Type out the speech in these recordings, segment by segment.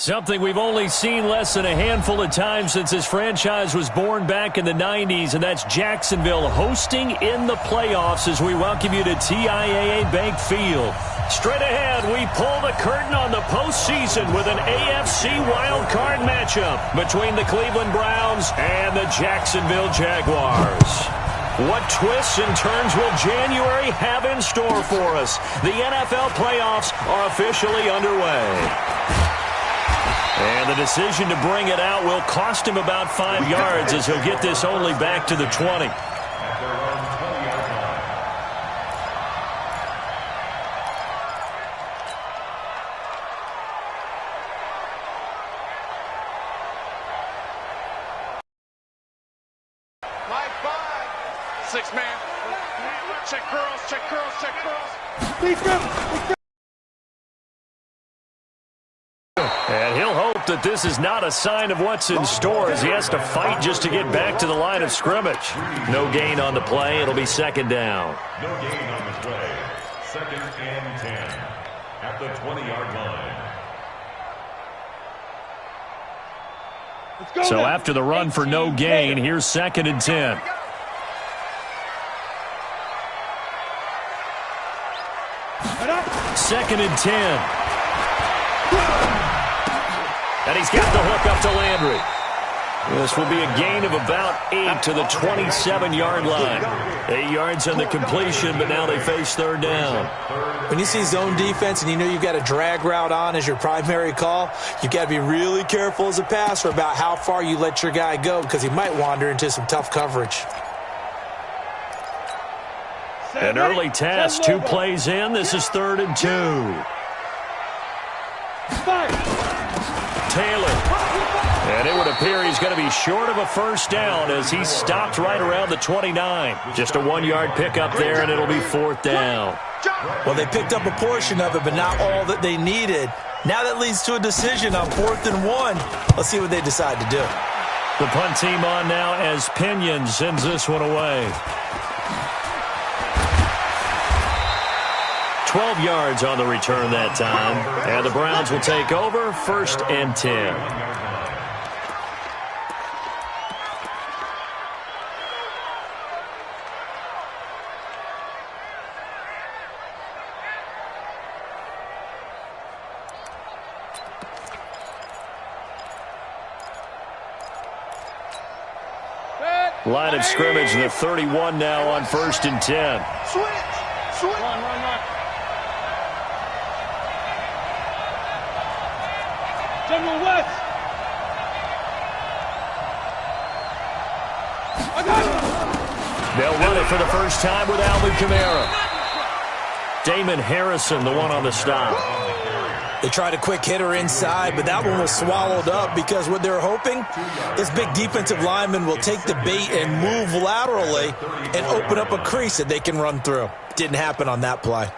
Something we've only seen less than a handful of times since this franchise was born back in the 90s, and that's Jacksonville hosting in the playoffs as we welcome you to TIAA Bank Field. Straight ahead, we pull the curtain on the postseason with an AFC wildcard matchup between the Cleveland Browns and the Jacksonville Jaguars. What twists and turns will January have in store for us? The NFL playoffs are officially underway. And the decision to bring it out will cost him about 5 yards as he'll get this only back to the 20. Six man. Check curls, check curls, check curls. Please go. And he'll hope that this is not a sign of what's in store as he has to fight just to get back to the line of scrimmage. No gain on the play. It'll be second down. No gain on the play. Second and 10 at the 20-yard line. So after the run for no gain, here's second and 10. Second and 10. And he's got the hook up to Landry. This will be a gain of about 8 to the 27-yard line. 8 yards on the completion, but now they face third down. When you see zone defense and you know you've got a drag route on as your primary call, you've got to be really careful as a passer about how far you let your guy go because he might wander into some tough coverage. An early task, 2 plays in. This is third and 2. Taylor. And it would appear he's going to be short of a first down as he stopped right around the 29. Just a 1-yard pickup there, and it'll be fourth down. Well, they picked up a portion of it, but not all that they needed. Now that leads to a decision on 4th and 1. Let's see what they decide to do. The punt team on now as Pinion sends this one away. 12 yards on the return that time. And the Browns will take over, first and 10. Line of scrimmage, the 31 now on first and 10. Switch! Run. General West. They'll run it for the first time with Alvin Kamara. Damon Harrison, the one on the stop. They tried a quick hitter inside, but that one was swallowed up because what they're hoping, this big defensive lineman will take the bait and move laterally and open up a crease that they can run through. Didn't happen on that play.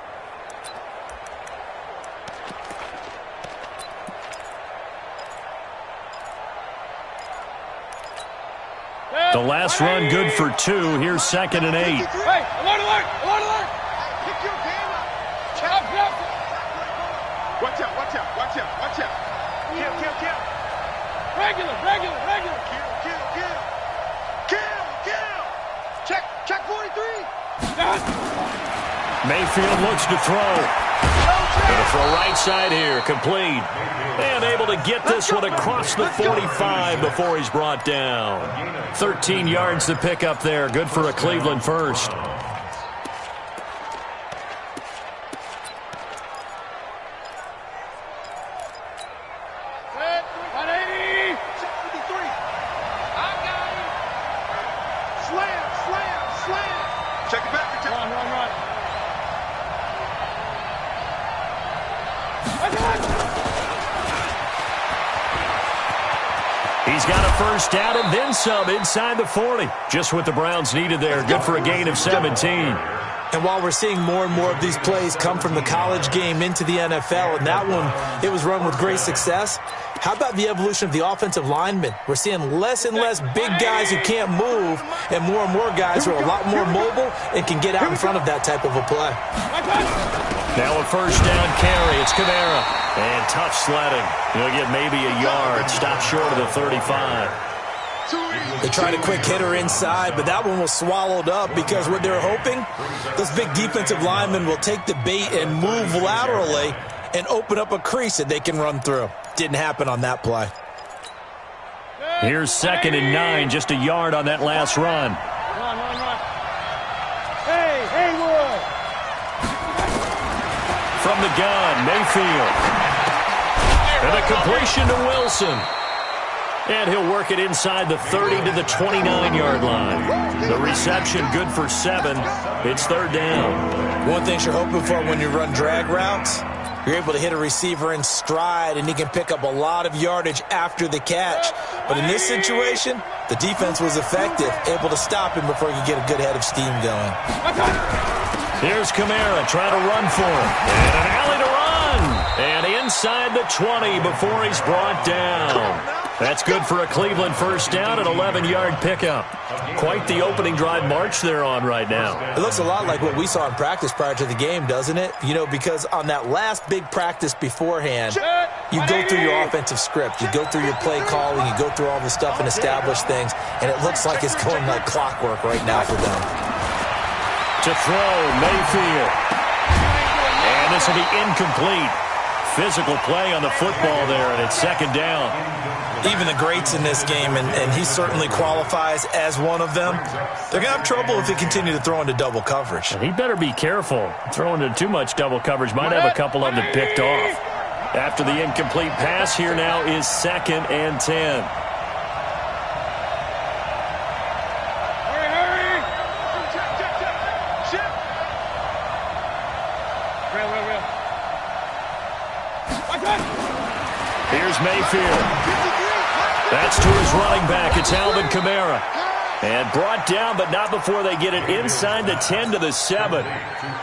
The last run good for 2. Here's second and 8. Hey, alert! Pick your game up. Chop. Watch out. Kill. Regular. Kill. Check 43. Mayfield looks to throw. Gonna throw right side here, complete. And able to get this one across the 45 before he's brought down. 13 yards to pick up there. Good for a Cleveland first. Slam. Check it back. Run. He's got a first down and then some inside the 40. Just what the Browns needed there. Good for a gain of 17. And while we're seeing more and more of these plays come from the college game into the NFL, and that one, it was run with great success, how about the evolution of the offensive linemen? We're seeing less and less big guys who can't move and more guys who are a lot more mobile and can get out in front of that type of a play. Now a first down carry. It's Kamara. And tough sledding. He'll get maybe a yard. Stop short of the 35. They tried a quick hitter inside, but that one was swallowed up because what they're hoping, this big defensive lineman will take the bait and move laterally and open up a crease that they can run through. Didn't happen on that play. Here's 2nd and 9, just a yard on that last run. Run. Hey, Haywood. From the gun, Mayfield. And a completion to Wilson. And he'll work it inside the 30 to the 29-yard line. The reception good for 7. It's 3rd down. One thing you're hoping for when you run drag routes, you're able to hit a receiver in stride, and he can pick up a lot of yardage after the catch. But in this situation, the defense was effective, able to stop him before he could get a good head of steam going. Here's Kamara trying to run for him. And an alley to run. And inside the 20 before he's brought down. That's good for a Cleveland first down, an 11-yard pickup. Quite the opening drive march they're on right now. It looks a lot like what we saw in practice prior to the game, doesn't it? You know, because on that last big practice beforehand, you go through your offensive script. You go through your play calling. You go through all the stuff and establish things. And it looks like it's going like clockwork right now for them. To throw, Mayfield. And this will be incomplete. Physical play on the football there, and it's 2nd down. Even the greats in this game, and he certainly qualifies as one of them, they're going to have trouble if they continue to throw into double coverage. And he better be careful. Throwing into too much double coverage might have a couple of them picked off. After the incomplete pass, here now is 2nd and 10. Hurry. Here's Mayfield. That's to his running back. It's Alvin Kamara. And brought down, but not before they get it inside the 10 to the 7.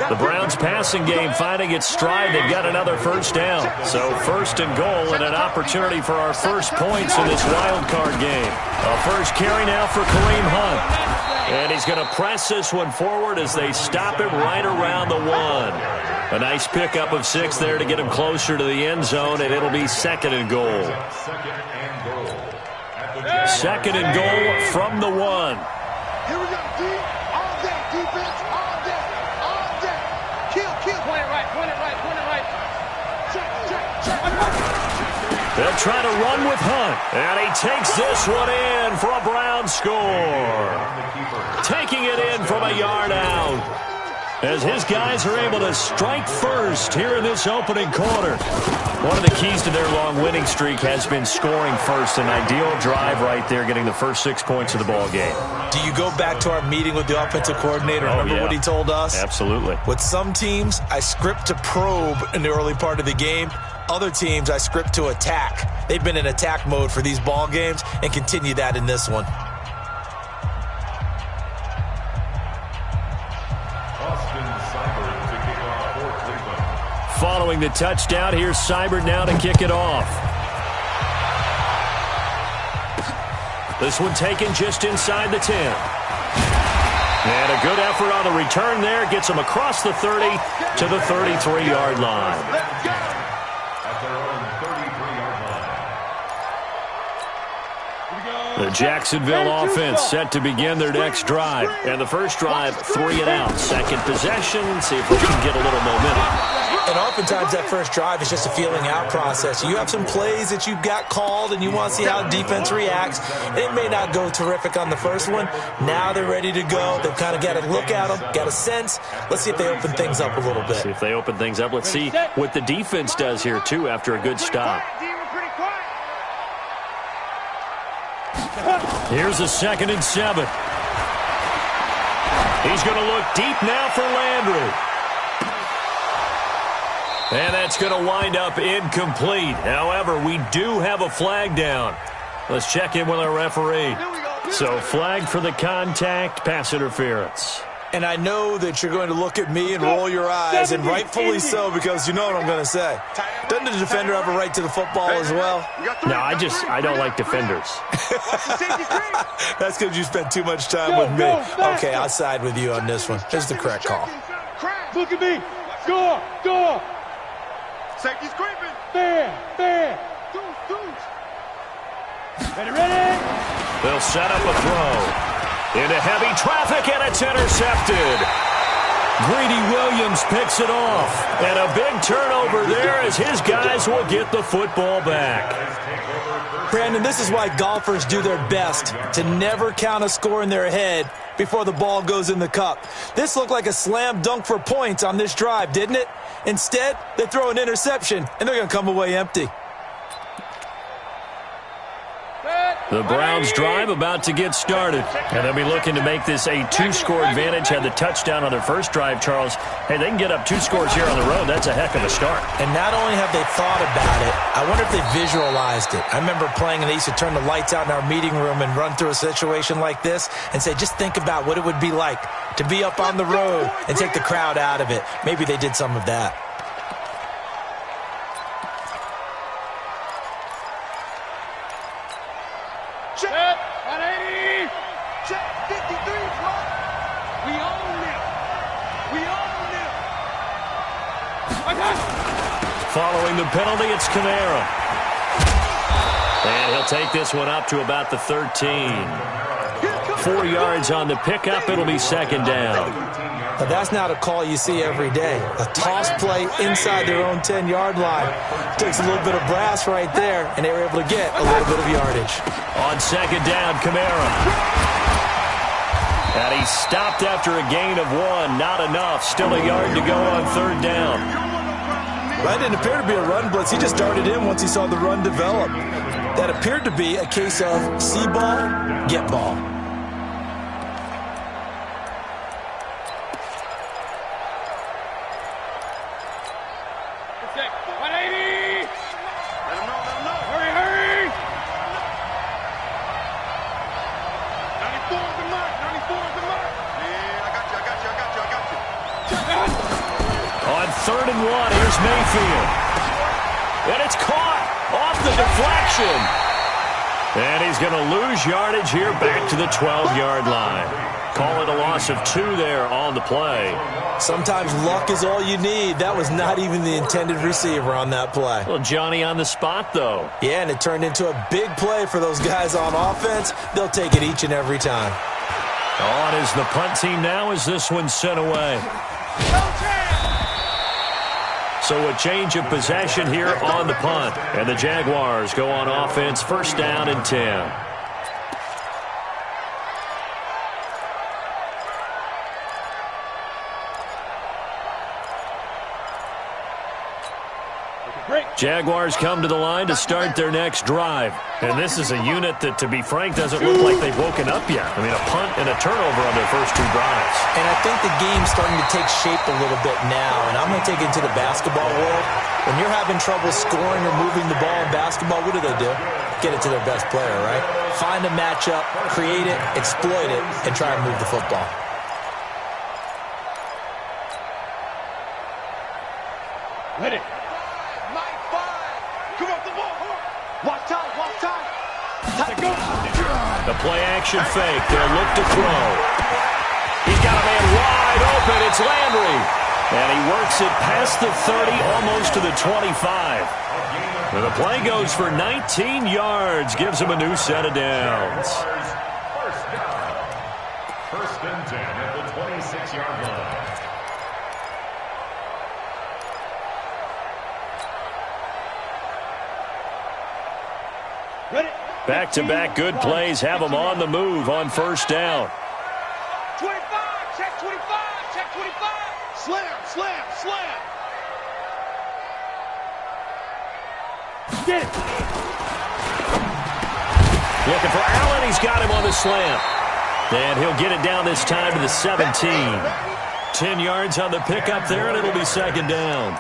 The Browns passing game finding its stride. They've got another first down. So 1st and goal and an opportunity for our first points in this wild card game. A first carry now for Kareem Hunt. And he's going to press this one forward as they stop him right around the 1. A nice pickup of 6 there to get him closer to the end zone, and it'll be 2nd and goal. 2nd and goal from the 1. Here we go, D. All day, defense, all day, all day. Kill. Point it right. Check. They'll try to run with Hunt, and he takes this one in for a Brown score. Taking it in from a yard out. As his guys are able to strike first here in this opening quarter. One of the keys to their long winning streak has been scoring first. An ideal drive right there, getting the first 6 points of the ball game. Do you go back to our meeting with the offensive coordinator? Remember what he told us? Absolutely. With some teams, I script to probe in the early part of the game. Other teams, I script to attack. They've been in attack mode for these ball games and continue that in this one. Following the touchdown, here's Seibert now to kick it off. This one taken just inside the 10. And a good effort on the return there. Gets him across the 30 to the 33-yard line. The Jacksonville offense set to begin their next drive. And the first drive, 3 and out. Second possession, see if we can get a little momentum. And oftentimes that first drive is just a feeling out process. You have some plays that you've got called and you want to see how defense reacts. It may not go terrific on the first one. Now they're ready to go. They've kind of got to look at them, got a sense. Let's see if they open things up a little bit. See if they open things up. Let's see what the defense does here, too, after a good stop. Here's a 2nd and 7. He's going to look deep now for Landry. And that's going to wind up incomplete. However, we do have a flag down. Let's check in with our referee. So flag for the contact, pass interference. And I know that you're going to look at me and roll your eyes, and rightfully so, because you know what I'm going to say. Doesn't the defender have a right to the football as well? No, I don't like defenders. That's because you spent too much time with me. Okay, I'll side with you on this one. Here's the correct call. Look at me. Door, door. Safety's creeping. Fair. Deuce. Ready. They'll set up a throw. Into heavy traffic, and it's intercepted. Greedy Williams picks it off. And a big turnover there as his guys will get the football back. Brandon, this is why golfers do their best to never count a score in their head before the ball goes in the cup. This looked like a slam dunk for points on this drive, didn't it? Instead, they throw an interception, and they're going to come away empty. The Browns drive about to get started. And they'll be looking to make this a 2-score advantage. Had the touchdown on their first drive, Charles. Hey, they can get up 2 scores here on the road. That's a heck of a start. And not only have they thought about it, I wonder if they visualized it. I remember playing, and they used to turn the lights out in our meeting room and run through a situation like this and say, just think about what it would be like to be up on the road and take the crowd out of it. Maybe they did some of that. Check. 180. Check 53, bro. We own them. Following the penalty, it's Kamara. And he'll take this one up to about the 13. 4 yards on the pickup. It'll be second down. Now, that's not a call you see every day. A toss play inside their own 10-yard line. Takes a little bit of brass right there, and they were able to get a little bit of yardage. On second down, Kamara. And he stopped after a gain of 1. Not enough. Still a yard to go on third down. That didn't appear to be a run blitz. He just darted in once he saw the run develop. That appeared to be a case of see ball, get ball. Check. 180. Let him know. Hurry. 94 is the mark. Yeah, I got you. On third and 1, here's Mayfield. And it's caught off the deflection. And he's going to lose yardage here back to the 12-yard line. Call it a loss of 2 there on the play. Sometimes luck is all you need. That was not even the intended receiver on that play. Well, Johnny on the spot, though. Yeah, and it turned into a big play for those guys on offense. They'll take it each and every time. On is the punt team now as this one's sent away. So a change of possession here on the punt. And the Jaguars go on offense, first down and 10. Jaguars come to the line to start their next drive. And this is a unit that, to be frank, doesn't look like they've woken up yet. I mean, a punt and a turnover on their first 2 drives. And I think the game's starting to take shape a little bit now. And I'm going to take it into the basketball world. When you're having trouble scoring or moving the ball in basketball, what do? Get it to their best player, right? Find a matchup, create it, exploit it, and try and move the football. Ready. The play-action fake. They'll look to throw. He's got a man wide open. It's Landry. And he works it past the 30, almost to the 25. And the play goes for 19 yards. Gives him a new set of downs. First and 10 at the 26-yard line. Ready. Back-to-back good plays have them on the move on first down. 25. Check 25. Check 25. Slam. Get it. Looking for Allen. He's got him on the slam. And he'll get it down this time to the 17. 10 yards on the pickup there, and it'll be second down.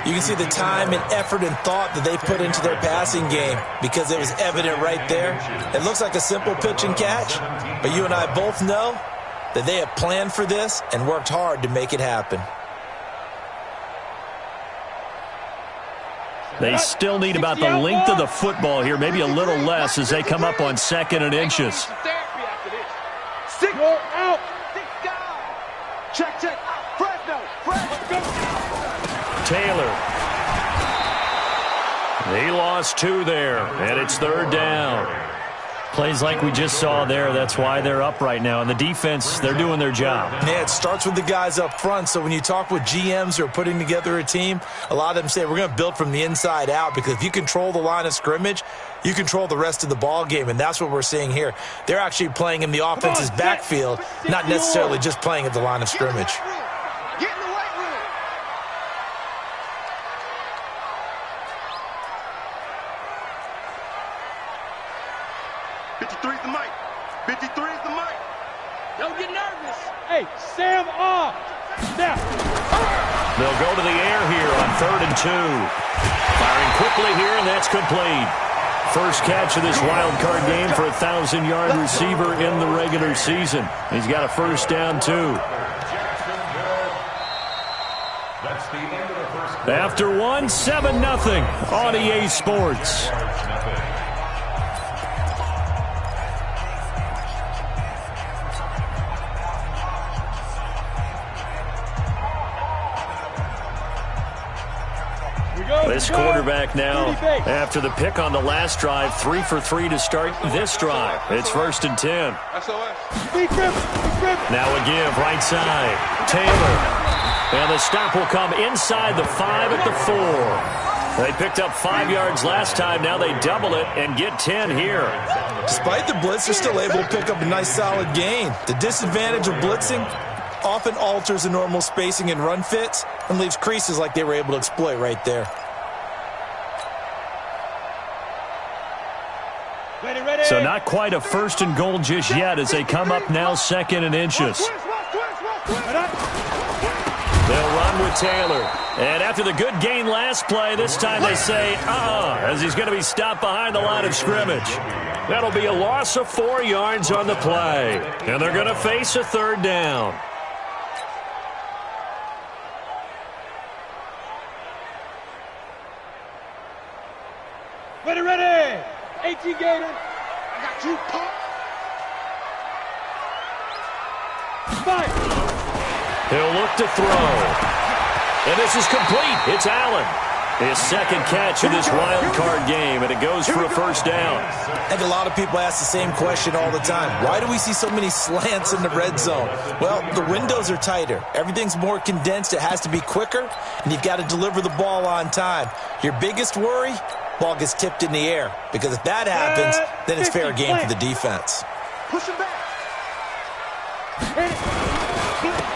You can see the time and effort and thought that they put into their passing game because it was evident right there. It looks like a simple pitch and catch, but you and I both know that they have planned for this and worked hard to make it happen. They still need about the length of the football here, maybe a little less as they come up on second and inches. Go out. Check. Fresno. Taylor. He lost 2 there, and it's 3rd down. Plays like we just saw there. That's why they're up right now. And the defense, they're doing their job. Yeah, it starts with the guys up front. So when you talk with GMs who are putting together a team, a lot of them say we're going to build from the inside out, because if you control the line of scrimmage, you control the rest of the ball game, and that's what we're seeing here. They're actually playing in the offense's backfield, not necessarily just playing at the line of scrimmage. Get in the weight room. '53's the mic. 53 is the mic. Don't get nervous. Hey, Sam off. Snap. They'll go to the air here on 3rd and 2. Firing quickly here, and that's complete. First catch of this wild card game for a 1,000-yard receiver in the regular season. He's got a first down, too. That's the end of the first quarter. After 1, 7-0 on EA Sports. This quarterback now, after the pick on the last drive, 3 for 3 to start this drive. It's 1st and 10. Now a give, right side. Taylor. And the stop will come inside the 5 at the 4. They picked up 5 yards last time. Now they double it and get 10 here. Despite the blitz, they're still able to pick up a nice solid gain. The disadvantage of blitzing often alters the normal spacing and run fits and leaves creases like they were able to exploit right there. So not quite a 1st and goal just yet as they come up now 2nd and inches. They'll run with Taylor. And after the good gain last play, this time they say, as he's going to be stopped behind the line of scrimmage. That'll be a loss of 4 yards on the play. And they're going to face a 3rd down. Ready. 18 Gator. I got you, pump. Fight. He'll look to throw. And this is complete. It's Allen. His 2nd catch of this wild card game, and it goes for a first down. I think a lot of people ask the same question all the time. Why do we see so many slants in the red zone? Well, the windows are tighter. Everything's more condensed. It has to be quicker, and you've got to deliver the ball on time. Your biggest worry? Ball gets tipped in the air, because if that happens, then it's fair game for the defense. Push him back.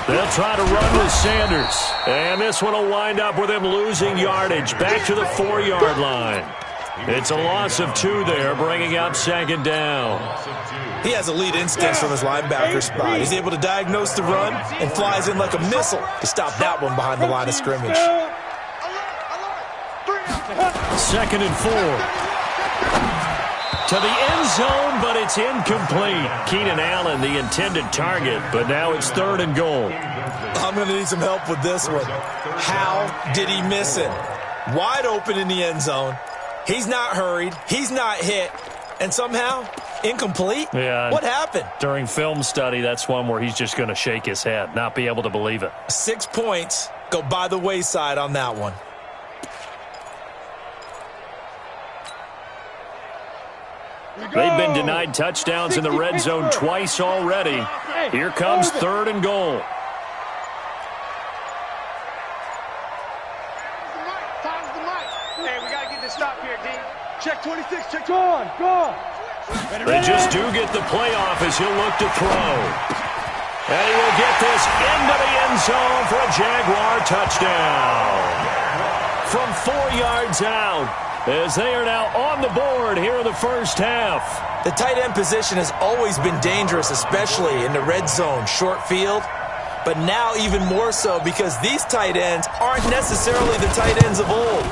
They'll try to run with Sanders. And this one will wind up with him losing yardage back to the 4-yard line. It's a loss of 2 there, bringing up 2nd down. He has elite instincts from his linebacker spot. He's able to diagnose the run and flies in like a missile to stop that one behind the line of scrimmage. 2nd and 4. To the end zone, but it's incomplete. Keenan Allen, the intended target, but now it's 3rd and goal. I'm going to need some help with this one. How did he miss it? Wide open in the end zone. He's not hurried. He's not hit. And somehow, incomplete? Yeah. What happened? During film study, that's one where he's just going to shake his head, not be able to believe it. 6 points go by the wayside on that one. They've been denied touchdowns in the red zone twice already. Here comes 3rd and goal. Hey, we got to get this stop here, D. Check 26, check. Go on. They just do get the playoff as he'll look to throw. And he will get this into the end zone for a Jaguar touchdown. From 4 yards out, as they are now on the board here in the first half. The tight end position has always been dangerous, especially in the red zone, short field. But now even more so because these tight ends aren't necessarily the tight ends of old.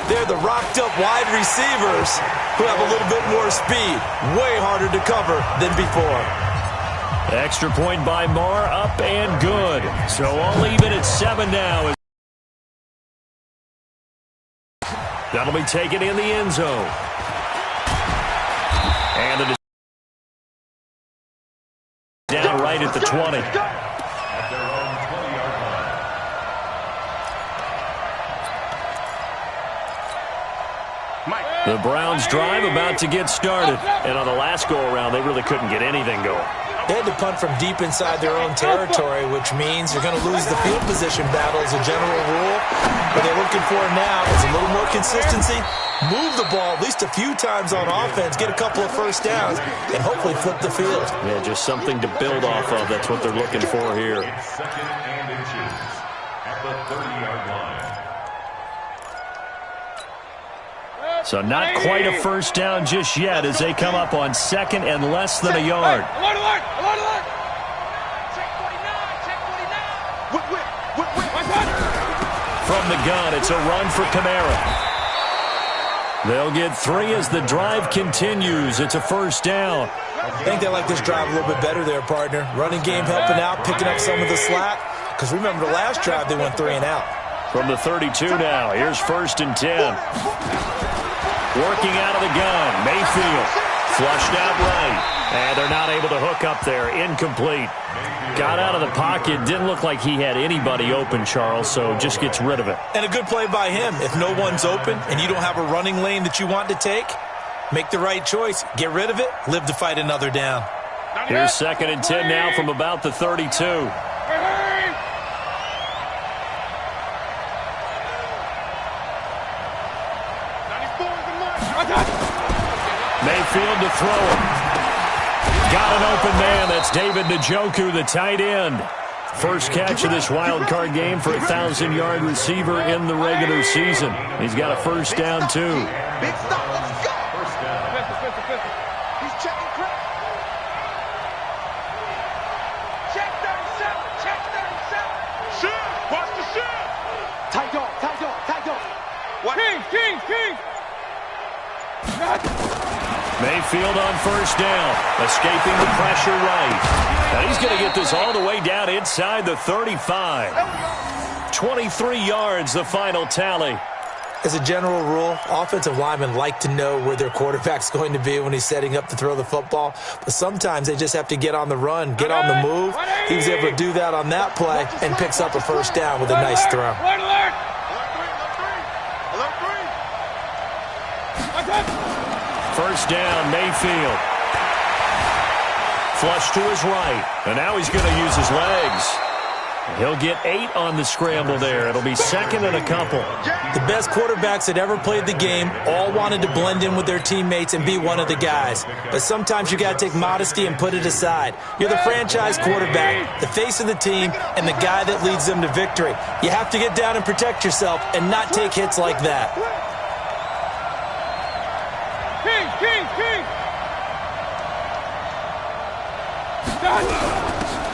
They're the rocked-up wide receivers who have a little bit more speed. Way harder to cover than before. Extra point by Moore, up and good. So all even at 7 now. That'll be taken in the end zone. And it is down right at the 20. The Browns drive about to get started. And on the last go-around, they really couldn't get anything going. They had to punt from deep inside their own territory, which means you're going to lose the field position battle as a general rule. What they're looking for now is a little more consistency, move the ball at least a few times on offense, get a couple of first downs, and hopefully flip the field. Yeah, just something to build off of. That's what they're looking for here. Second and inches at the 30-yard line. So not quite a first down just yet as they come up on second and less than a yard. Alert, alert, alert, alert. Check 49, check 49. From the gun, it's a run for Kamara. They'll get 3 as the drive continues. It's a first down. I think they like this drive a little bit better there, partner. Running game helping out, picking up some of the slack. Because remember, the last drive they went 3 and out. From the 32 now, here's 1st and 10. Working out of the gun, Mayfield. Flushed out right. And they're not able to hook up there. Incomplete. Got out of the pocket. Didn't look like he had anybody open, Charles, so just gets rid of it. And a good play by him. If no one's open and you don't have a running lane that you want to take, make the right choice. Get rid of it. Live to fight another down. Here's 2nd and 10 now from about the 32. Mayfield to throw it. Got an open man. That's David Njoku, the tight end. First catch of this wild card game for a 1,000-yard receiver in the regular season. He's got a first down, too. Big stop. Let's go. First down. He's checking crack. Check 37, check 37. Shoot, watch the shoot. Tight dog, tight dog, tight dog. King. Mayfield on first down, escaping the pressure right. Now he's going to get this all the way down inside the 35. 23 yards, the final tally. As a general rule, offensive linemen like to know where their quarterback's going to be when he's setting up to throw the football. But sometimes they just have to get on the run, get on the move. He was able to do that on that play and picks up a first down with a nice throw. Alert, alert. First down, Mayfield. Flush to his right. And now he's going to use his legs. He'll get 8 on the scramble there. It'll be 2nd and a couple. The best quarterbacks that ever played the game all wanted to blend in with their teammates and be one of the guys. But sometimes you got to take modesty and put it aside. You're the franchise quarterback, the face of the team, and the guy that leads them to victory. You have to get down and protect yourself and not take hits like that. King.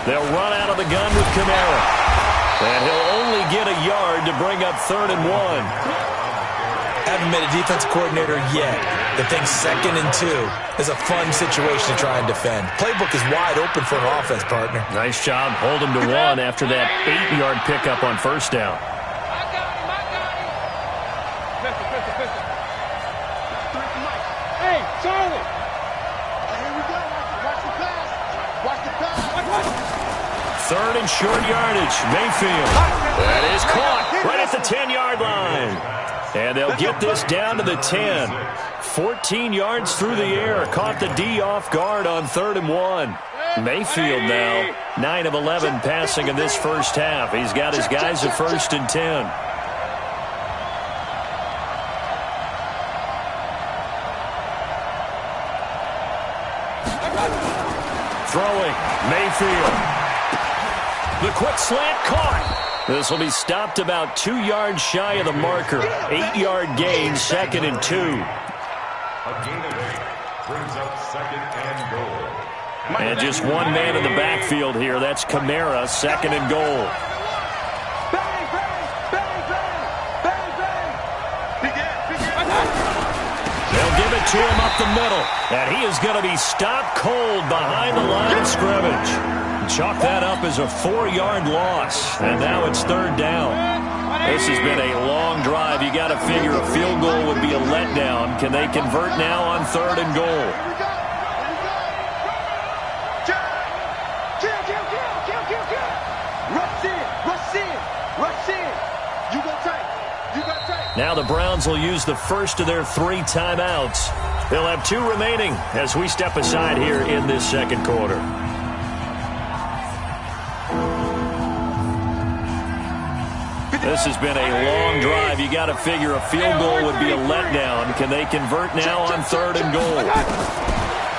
They'll run out of the gun with Kamara. And he'll only get a yard to bring up 3rd and 1. Haven't met a defensive coordinator yet that thinks 2nd and 2 is a fun situation to try and defend. Playbook is wide open for an offense, partner. Nice job. Hold him to 1 after that 8-yard pickup on first down. I got him. Pistol. Hey, Charlie. Here we go. Watch the pass. Watch the pass. 3rd and short yardage. Mayfield. That is caught right at the 10-yard line. And they'll get this down to the 10. 14 yards through the air. Caught the D off guard on 3rd and 1. Mayfield now 9 of 11 passing in this first half. He's got his guys at 1st and 10. Throwing, Mayfield. The quick slant caught. This will be stopped about 2 yards shy of the marker. 8-yard gain, 2nd and 2. A gain of 8 brings up 2nd and goal. And just one man in the backfield here. That's Kamara, 2nd and goal. Bang, bang, bang, bang, bang, bang. They'll give it to him up the middle. And he is going to be stopped cold behind the line of scrimmage. Chalk that up as a 4-yard loss. And now it's 3rd down. This has been a long drive. You got to figure a field goal would be a letdown. Can they convert now on 3rd and goal? Now the Browns will use the first of their 3 timeouts. They'll have 2 remaining as we step aside here in this second quarter. This has been a long drive. You got to figure a field goal would be a letdown. Can they convert now on 3rd and goal?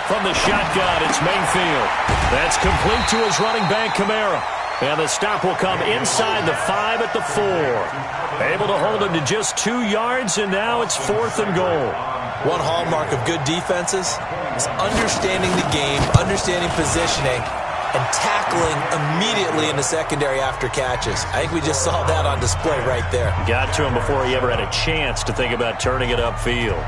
From the shotgun, it's Mayfield. That's complete to his running back, Kamara. And the stop will come inside the 5 at the 4. Able to hold him to just 2 yards, and now it's 4th and goal. One hallmark of good defenses is understanding the game, understanding positioning, and tackling immediately in the secondary after catches. I think we just saw that on display right there. Got to him before he ever had a chance to think about turning it upfield.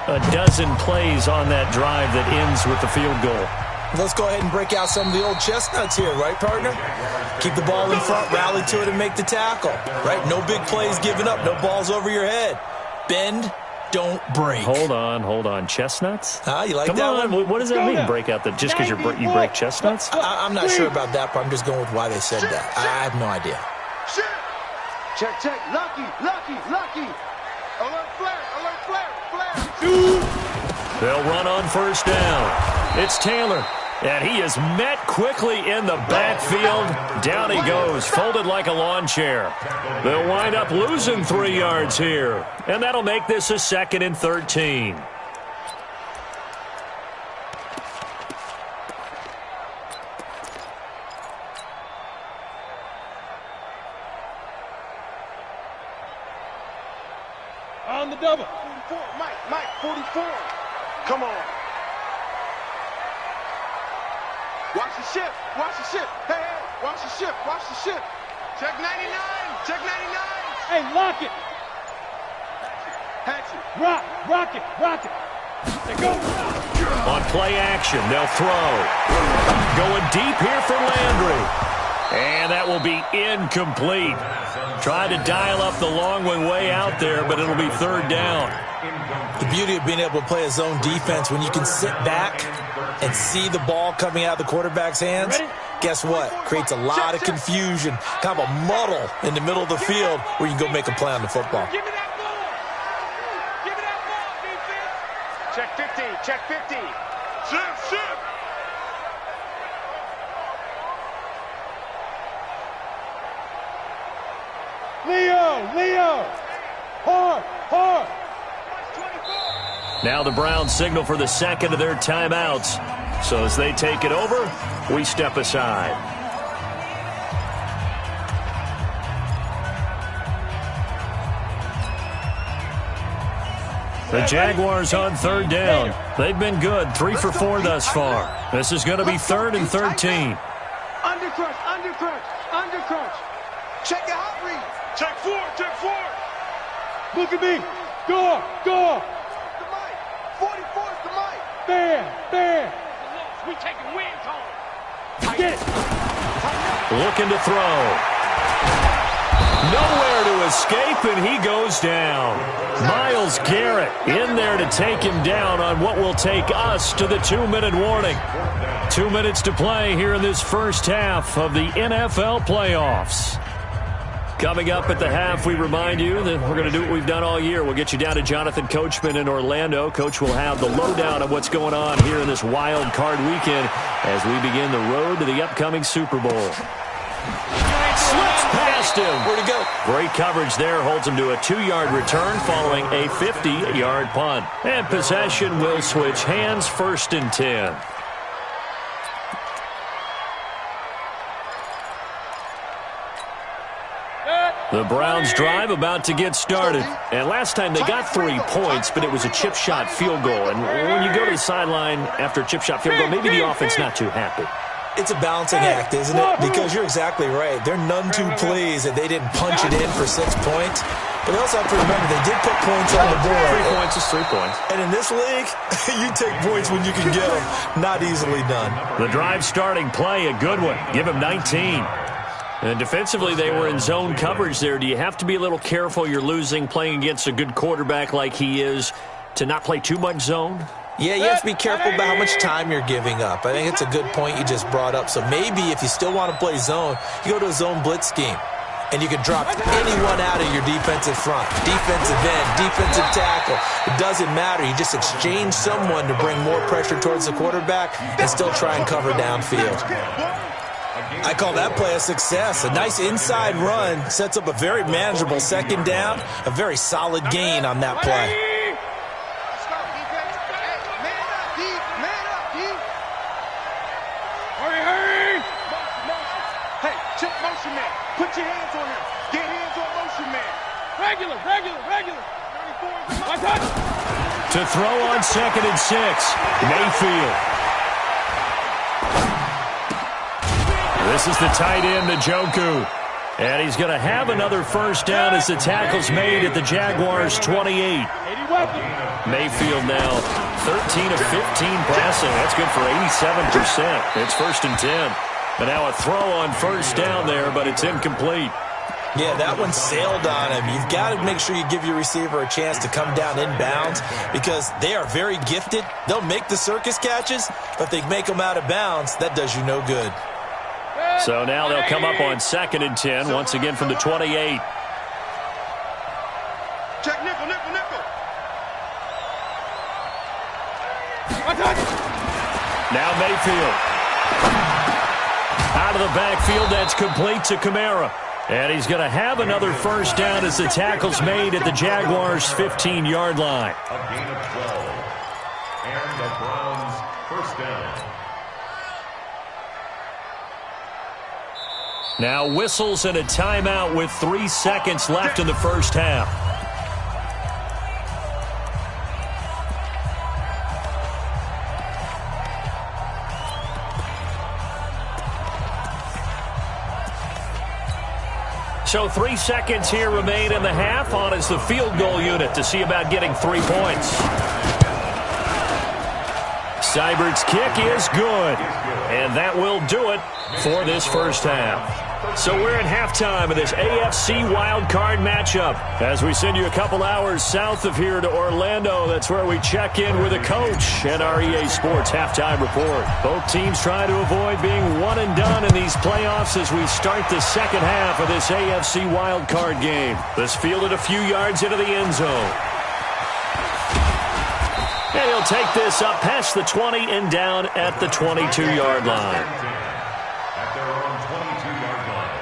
A dozen plays on that drive that ends with the field goal. Let's go ahead and break out some of the old chestnuts here, right, partner? Keep the ball in front, rally to it, and make the tackle, right? No big plays given up, no balls over your head. Bend, don't break. Hold on. Chestnuts? You like Come that on. one? What does that mean, break out just because you break chestnuts? I'm not sure about that, but I'm just going with why they said that. I have no idea. Check. Lucky. Alert flare. They'll run on 1st down. It's Taylor, and he is met quickly in the backfield. Down he goes, folded like a lawn chair. They'll wind up losing 3 yards here, and that'll make this a 2nd and 13. On the double. 44, Mike, 44. Come on. Watch the shift. Hey, watch the shift. Check 99. Hey, lock it. Hatchet. Rock it. They go. On play action, they'll throw. Going deep here for Landry. And that will be incomplete. Tried to dial up the long one way out there, but it'll be 3rd down. The beauty of being able to play a zone defense, when you can sit back and see the ball coming out of the quarterback's hands, guess what? Creates a lot of confusion, kind of a muddle in the middle of the field where you can go make a play on the football. Give me that ball, defense. Check 50. Shift. Leo. Hard. Now the Browns signal for the 2nd of their timeouts. So as they take it over, we step aside. The Jaguars on 3rd down. They've been good, 3 for 4 thus far. This is going to be 3rd and 13. Undercrunch. Check the hot read. Check 4. Look at me. Go. The mic. 44's the mic. Bam. We taking wins home. Get it. Looking to throw. Nowhere to escape, and he goes down. Myles Garrett in there to take him down on what will take us to the 2-minute warning. 2 minutes to play here in this first half of the NFL playoffs. Coming up at the half, we remind you that we're going to do what we've done all year. We'll get you down to Jonathan Coachman in Orlando. Coach will have the lowdown of what's going on here in this wild card weekend as we begin the road to the upcoming Super Bowl. Slips past him. Where'd he go? Great coverage there. Holds him to a 2-yard return following a 50-yard punt. And possession will switch hands, 1st and 10. The Browns drive about to get started. And last time they got 3 points, but it was a chip shot field goal. And when you go to the sideline after a chip shot field goal, maybe the offense not too happy. It's a balancing act, isn't it? Because you're exactly right. They're none too pleased that they didn't punch it in for 6 points. But they also have to remember they did put points on the board. 3 points is 3 points. And in this league, you take points when you can get them. Not easily done. The drive starting play, a good one. Give him 19. And defensively, they were in zone coverage there. Do you have to be a little careful? You're losing, playing against a good quarterback like he is, to not play too much zone? Yeah, you have to be careful about how much time you're giving up. I think it's a good point you just brought up. So maybe if you still want to play zone, you go to a zone blitz scheme. and you can drop anyone out of your defensive front. Defensive end, defensive tackle. It doesn't matter. You just exchange someone to bring more pressure towards the quarterback and still try and cover downfield. I call that play a success. A nice inside run sets up a very manageable second down, a very solid gain on that play. Let's go, defense. Hey, man up, D. Man up, D. Hurry! Hey, check motion man. Put your hands on him. Get hands on motion man. Regular. 34 My touch. To throw on 2nd and 6, Mayfield. This is the tight end, Njoku. And he's going to have another first down as the tackle's made at the Jaguars' 28. Mayfield now 13 of 15 passing. That's good for 87%. It's 1st and 10. But now a throw on first down there, but it's incomplete. Yeah, that one sailed on him. You've got to make sure you give your receiver a chance to come down inbounds because they are very gifted. They'll make the circus catches, but if they make them out of bounds, that does you no good. So now they'll come up on 2nd and 10, once again from the 28. Check nickel. Now Mayfield. Out of the backfield, that's complete to Kamara. And he's going to have another first down as the tackle's made at the Jaguars' 15-yard line. A gain of 12. And the Browns first down. Now whistles and a timeout with 3 seconds left in the first half. So 3 seconds here remain in the half. On is the field goal unit to see about getting 3 points. Seibert's kick is good. And that will do it for this first half. So we're at halftime of this AFC wildcard matchup. As we send you a couple hours south of here to Orlando, that's where we check in with a coach and our EA Sports halftime report. Both teams try to avoid being one and done in these playoffs as we start the second half of this AFC wildcard game. This fielded a few yards into the end zone. And he'll take this up past the 20 and down at the 22-yard line. At their own 22-yard line.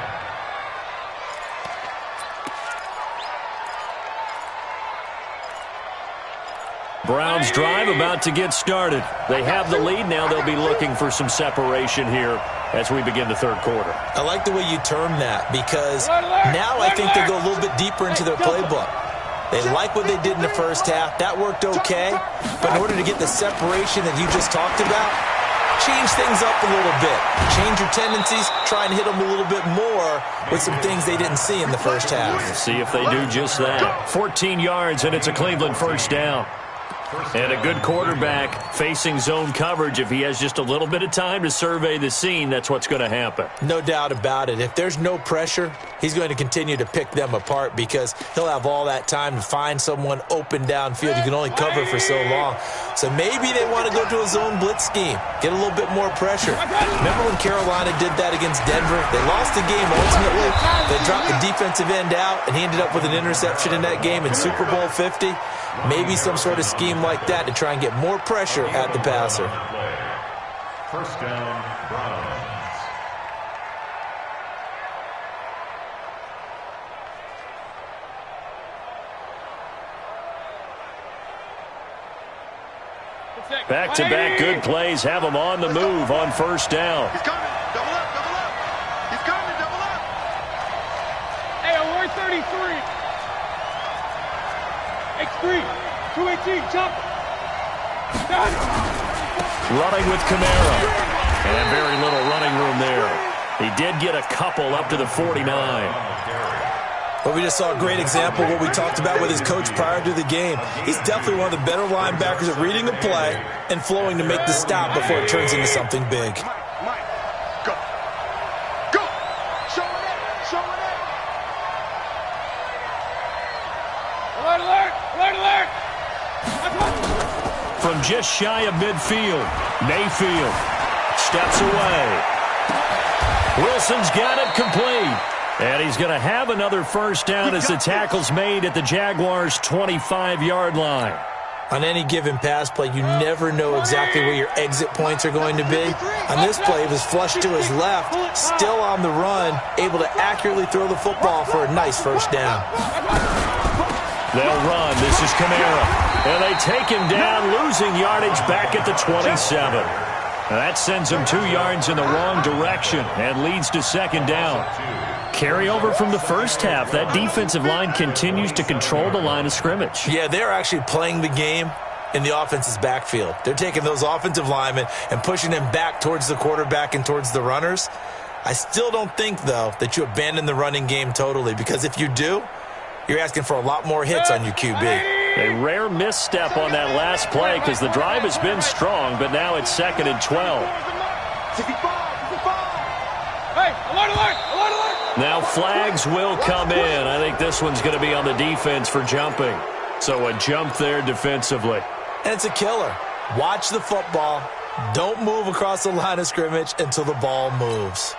Browns drive about to get started. They have the lead. Now they'll be looking for some separation here as we begin the third quarter. I like the way you term that because now I think they go a little bit deeper into their playbook. They like what they did in the first half. That worked okay. But in order to get the separation that you just talked about, change things up a little bit. Change your tendencies. Try and hit them a little bit more with some things they didn't see in the first half. See if they do just that. 14 yards, and it's a Cleveland first down. And a good quarterback facing zone coverage. If he has just a little bit of time to survey the scene, that's what's going to happen. No doubt about it. If there's no pressure, he's going to continue to pick them apart because he'll have all that time to find someone open downfield. You can only cover for so long. So maybe they want to go to a zone blitz scheme, get a little bit more pressure. Remember when Carolina did that against Denver? They lost the game ultimately. They dropped the defensive end out, and he ended up with an interception in that game in Super Bowl 50. Maybe some sort of scheme like that to try and get more pressure at the passer. First down, Browns. Back-to-back good plays have them on the move on first down. He's coming. Double up. He's coming. Double up. Hey, we're 33. X3. 218. Jump. Got it. Running with Kamara. And very little running room there. He did get a couple up to the 49. But we just saw a great example of what we talked about with his coach prior to the game. He's definitely one of the better linebackers at reading a play and flowing to make the stop before it turns into something big. Mike, go. Go. Showing it. Alert. From just shy of midfield, Mayfield steps away. Wilson's got it complete. And he's going to have another first down as the tackle's made at the Jaguars' 25-yard line. On any given pass play, you never know exactly where your exit points are going to be. On this play, he was flushed to his left, still on the run, able to accurately throw the football for a nice first down. They'll run. This is Kamara. And they take him down, losing yardage back at the 27. That sends him 2 yards in the wrong direction and leads to second down. Carryover from the first half. That defensive line continues to control the line of scrimmage. Yeah, they're actually playing the game in the offense's backfield. They're taking those offensive linemen and pushing them back towards the quarterback and towards the runners. I still don't think, though, that you abandon the running game totally, because if you do, you're asking for a lot more hits on your QB. A rare misstep on that last play because the drive has been strong, but now it's 2nd and 12. Hey, alert, alert, alert, alert! Now flags will come in. I think this one's going to be on the defense for jumping. So a jump there defensively. And it's a killer. Watch the football. Don't move across the line of scrimmage until the ball moves.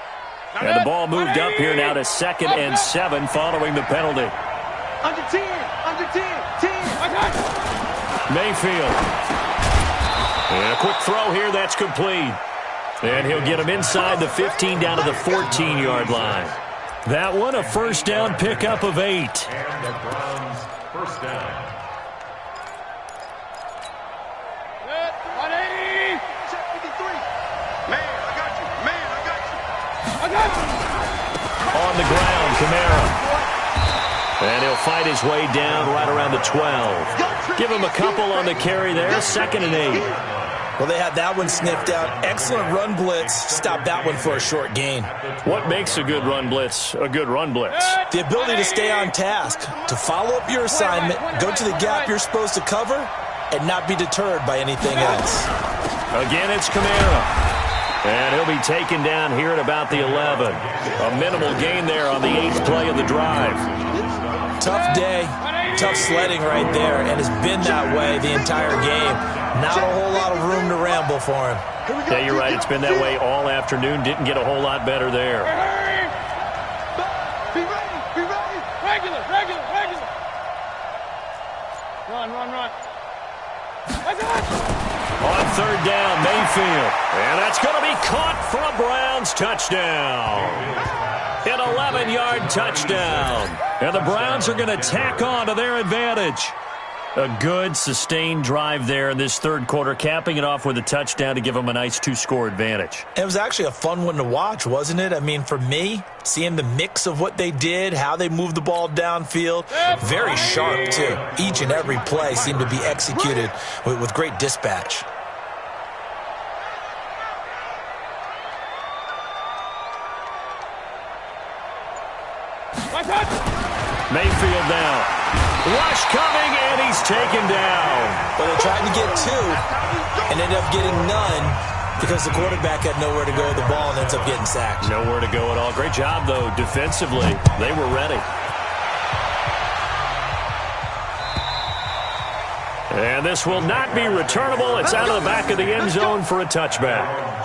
And the ball moved up here now to 2nd and 7 following the penalty. Under 10, 10. Mayfield. And a quick throw here, that's complete. And he'll get him inside the 15 down to the 14-yard line. That one, a first down pickup of 8. And the Browns, first down. 180. Check 53. Man, I got you. Man, I got you. I got you. On the ground, Kamara. And he'll fight his way down right around the 12. Give him a couple on the carry there, 2nd and 8. Well, they had that one sniffed out. Excellent run blitz. Stop that one for a short gain. What makes a good run blitz a good run blitz? The ability to stay on task, to follow up your assignment, go to the gap you're supposed to cover, and not be deterred by anything else. Again, it's Kamara. And he'll be taken down here at about the 11. A minimal gain there on the 8th play of the drive. Tough day, tough sledding right there, and it's been that way the entire game. Not a whole lot of room to ramble for him. Yeah, you're right. It's been that way all afternoon. Didn't get a whole lot better there. Be ready. Be ready. Regular. Run. On 3rd down, Mayfield. And that's going to be caught for a Browns touchdown. An 11-yard touchdown. And the Browns are going to tack on to their advantage. A good, sustained drive there in this 3rd quarter, capping it off with a touchdown to give them a nice 2-score advantage. It was actually a fun one to watch, wasn't it? I mean, for me, seeing the mix of what they did, how they moved the ball downfield, very sharp, too. Each and every play seemed to be executed with great dispatch. Mayfield now. Rush coming, and he's taken down. But they tried to get 2 and ended up getting none because the quarterback had nowhere to go with the ball and ends up getting sacked. Nowhere to go at all. Great job, though, defensively. They were ready. And this will not be returnable. It's out of the back of the end zone for a touchback.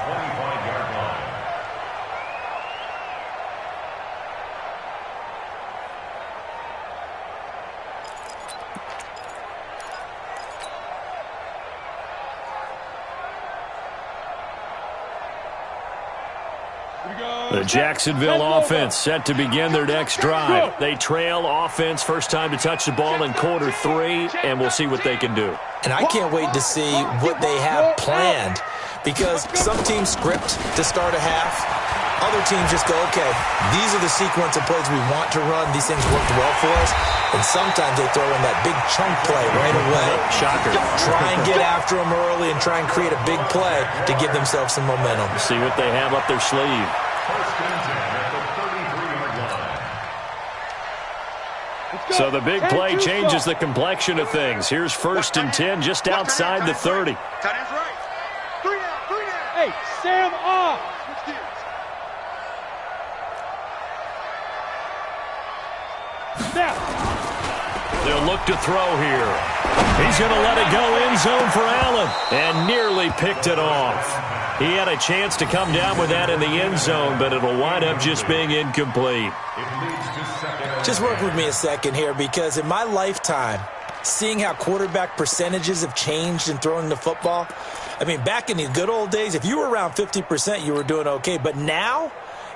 The Jacksonville offense set to begin their next drive. They trail offense, first time to touch the ball in quarter 3, and we'll see what they can do. And I can't wait to see what they have planned, because some teams script to start a half. Other teams just go, okay, these are the sequence of plays we want to run. These things worked well for us. And sometimes they throw in that big chunk play right away. Shocker. Try and get after them early and try and create a big play to give themselves some momentum. See what they have up their sleeve. So the big play changes the complexion of things. Here's 1st and 10 just outside the 30. Tight end's right. 3 down. Hey, Sam off. Switch gears. Now. They'll look to throw here. He's going to let it go end zone for Allen and nearly picked it off. He had a chance to come down with that in the end zone, but it'll wind up just being incomplete. Just work with me a second here, because in my lifetime, seeing how quarterback percentages have changed in throwing the football, I mean, back in the good old days, if you were around 50%, you were doing okay. But now,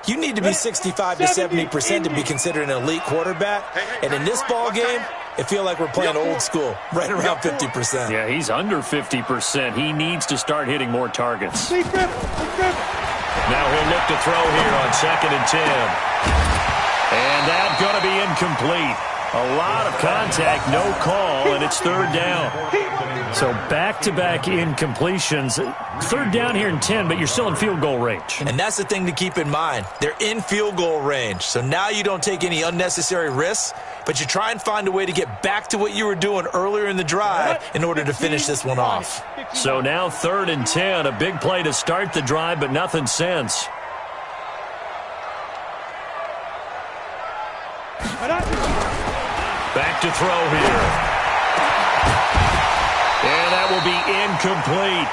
you need to be 65 to 70% to be considered an elite quarterback. And in this ball game, it feels like we're playing old school, right around 50%. Yeah, he's under 50%. He needs to start hitting more targets. Now he'll look to throw here on 2nd and 10. And that's going to be incomplete. A lot of contact, no call, and it's 3rd down. So back-to-back incompletions. 3rd down here and 10, but you're still in field goal range. And that's the thing to keep in mind. They're in field goal range. So now you don't take any unnecessary risks, but you try and find a way to get back to what you were doing earlier in the drive in order to finish this one off. So now 3rd and 10, a big play to start the drive, but nothing since. Back to throw here. And that will be incomplete.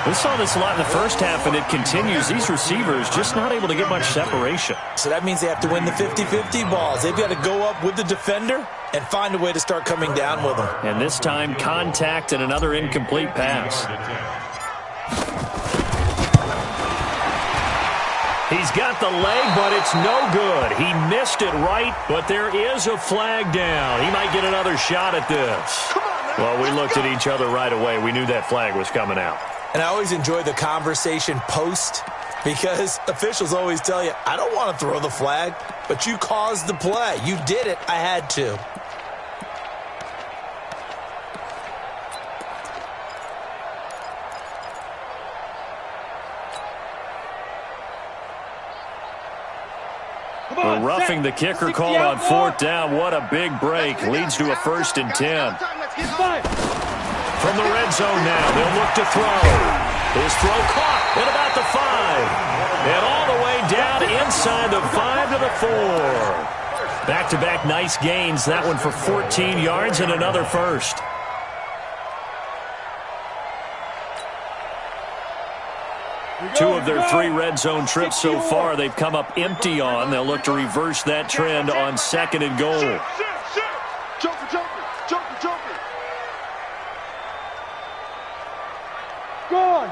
We saw this a lot in the first half, and it continues. These receivers just not able to get much separation. So that means they have to win the 50-50 balls. They've got to go up with the defender and find a way to start coming down with them. And this time, contact and another incomplete pass. He's got the leg, but it's no good. He missed it right, but there is a flag down. He might get another shot at this. Well, we looked at each other right away. We knew that flag was coming out. And I always enjoy the conversation post, because officials always tell you, I don't want to throw the flag, but you caused the play. You did it. I had to. We're roughing the kicker called on 4th down. What a big break. Leads to a 1st and 10. From the red zone now, they'll look to throw. His throw caught at about the 5. And all the way down inside the 5 to the 4. Back-to-back nice gains. That one for 14 yards and another 1st. Two of their 3 red zone trips so far, they've come up empty on. They'll look to reverse that trend on 2nd and goal. Joker. Go.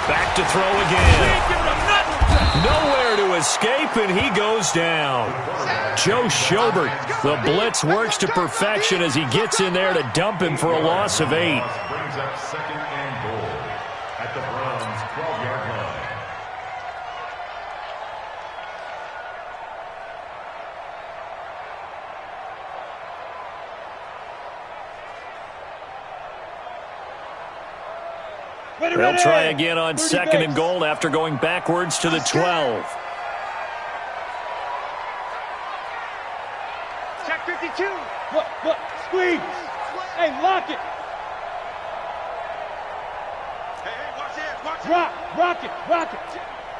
Back to throw again. Nowhere to escape, and he goes down. Joe Schobert, the blitz works to perfection as he gets in there to dump him for a loss of 8. Brings up 2nd and goal at the Browns' 12-yard line. They'll try again on 2nd and goal after going backwards to the 12. Check 52. What? Squeeze. Hey, lock it. Hey, watch this. Rock it.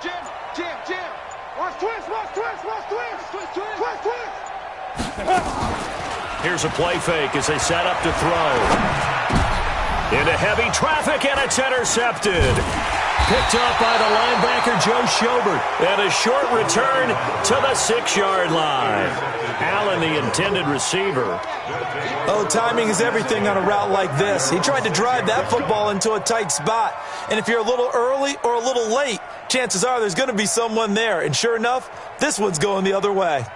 Jim. Watch twist. Here's a play fake as they set up to throw. Into heavy traffic, and it's intercepted. Picked up by the linebacker, Joe Schobert. And a short return to the 6-yard line. Allen, the intended receiver. Oh, timing is everything on a route like this. He tried to drive that football into a tight spot. And if you're a little early or a little late, chances are there's going to be someone there. And sure enough, this one's going the other way.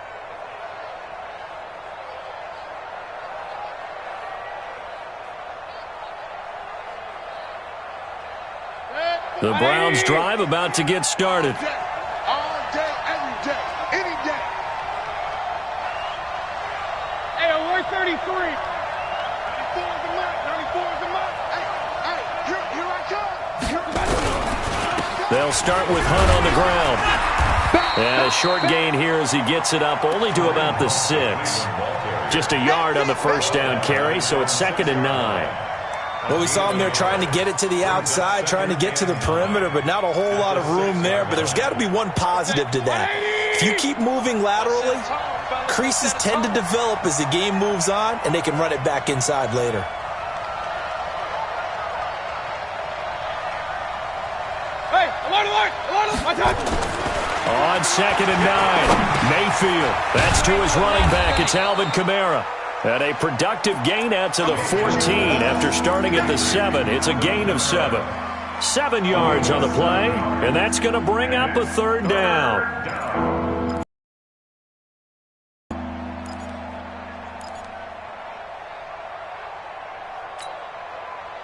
The Browns drive about to get started. All day, every day, any day. Hey, we're 33. 94 is the mark. Hey, here I come. They'll start with Hunt on the ground. And a short gain here as he gets it up only to about the 6. Just a yard on the 1st down carry, so it's 2nd and 9. Well, we saw him there trying to get it to the outside, trying to get to the perimeter, but not a whole lot of room there. But there's got to be one positive to that. If you keep moving laterally, creases tend to develop as the game moves on, and they can run it back inside later. Hey, alert, my time. On 2nd and 9, Mayfield. That's to his running back. It's Alvin Kamara. And a productive gain out to the 14 after starting at the 7. It's a gain of 7. 7 yards on the play, and that's going to bring up a 3rd down.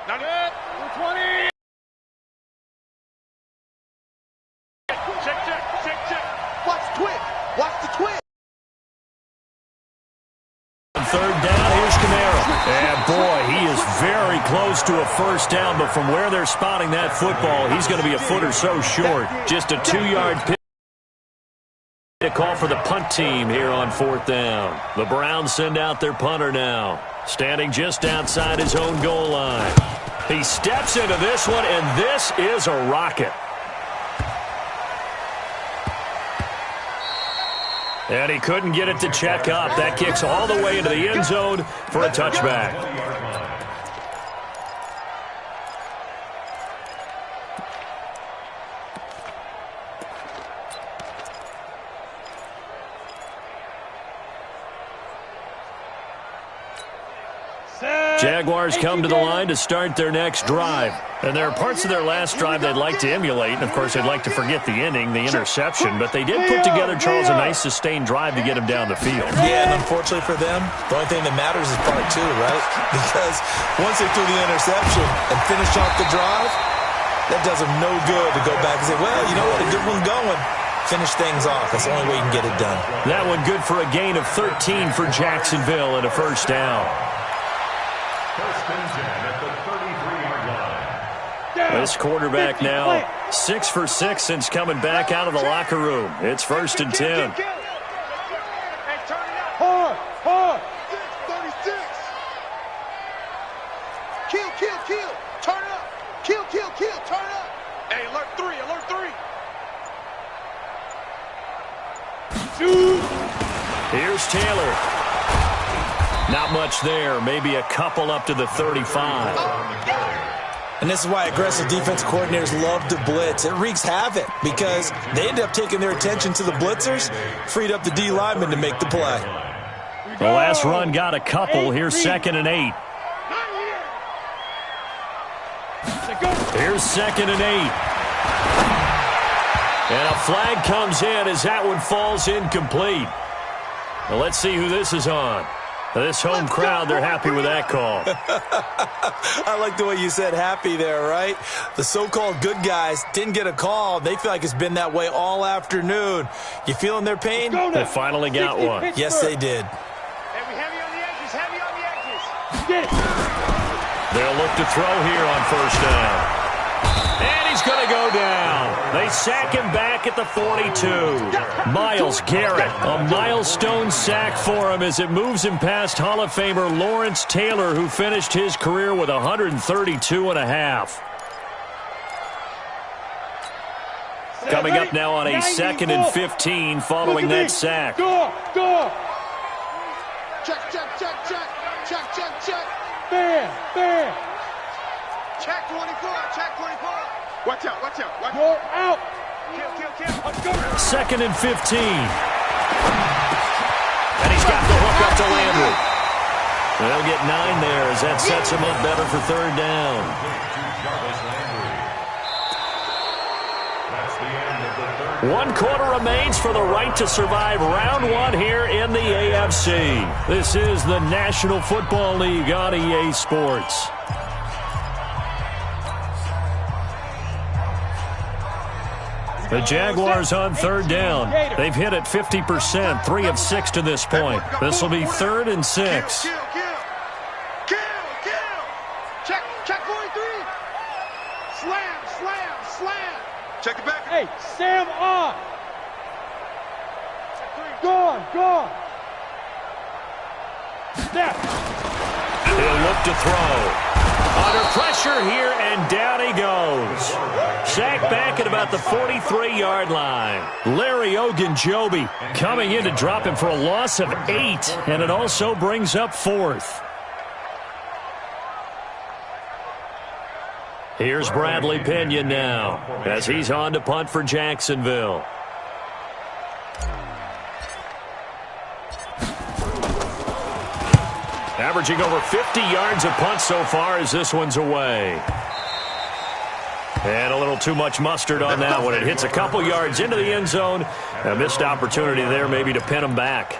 Not it. 20. Check. Watch the twin. Watch the twin. 3rd down, here's Kamara. And boy, he is very close to a 1st down, but from where they're spotting that football, he's going to be a foot or so short. Just a 2-yard pick. A call for the punt team here on 4th down. The Browns send out their punter now, standing just outside his own goal line. He steps into this one, and this is a rocket. And he couldn't get it to check up. That kicks all the way into the end zone for a touchback. Jaguars come to the line to start their next drive. And there are parts of their last drive they'd like to emulate. And, of course, they'd like to forget the ending, the interception. But they did put together, Charles, a nice sustained drive to get him down the field. Yeah, and unfortunately for them, the only thing that matters is part 2, right? Because once they threw the interception and finished off the drive, that does them no good to go back and say, well, you know what, a good one going. Finish things off. That's the only way you can get it done. That one good for a gain of 13 for Jacksonville and a 1st down. 1st and 10 at the 33-yard line. This quarterback now 6 for 6 since coming back out of the locker room. It's 1st and 10. Hard. 36. Kill. Turn up. Kill. Turn up. Hey, alert 3. Here's Taylor. Not much there. Maybe a couple up to the 35. And this is why aggressive defense coordinators love to blitz. It wreaks havoc because they end up taking their attention to the blitzers, freed up the D lineman to make the play. The last run got a couple. Here's 2nd and 8. Here's 2nd and 8. And a flag comes in as that one falls incomplete. Well, let's see who this is on. This home crowd, they're happy with that call. I like the way you said happy there, right? The so-called good guys didn't get a call. They feel like it's been that way all afternoon. You feeling their pain? They finally got one. Yes, they did. Heavy on the edges. Get it. They'll look to throw here on 1st down. And he's going to go down. They sack him back at the 42. Myles Garrett, a milestone sack for him as it moves him past Hall of Famer Lawrence Taylor, who finished his career with 132 and a half. Coming up now on a 2nd and 15 following that sack. Go. Check. Bam. Check 24. Watch out. Go out. Kill. 2nd and 15. And he's got the hook up to Landry. They'll get 9 there as that sets him up better for 3rd down. One quarter remains for the right to survive round 1 here in the AFC. This is the National Football League on EA Sports. The Jaguars on 3rd down. They've hit it 50%, 3 of 6 to this point. This will be 3rd and 6. Kill. Check 43. Slam. Check it back. Hey, Sam on. Gone. Snap. He'll look to throw. Under pressure here, and down he goes. Sack back at about the 43-yard line. Larry Ogunjobi coming in to drop him for a loss of 8, and it also brings up 4th. Here's Bradley Pinion now as he's on to punt for Jacksonville. Averaging over 50 yards of punt so far as this one's away. And a little too much mustard on that one. It hits a couple yards into the end zone. A missed opportunity there maybe to pin him back.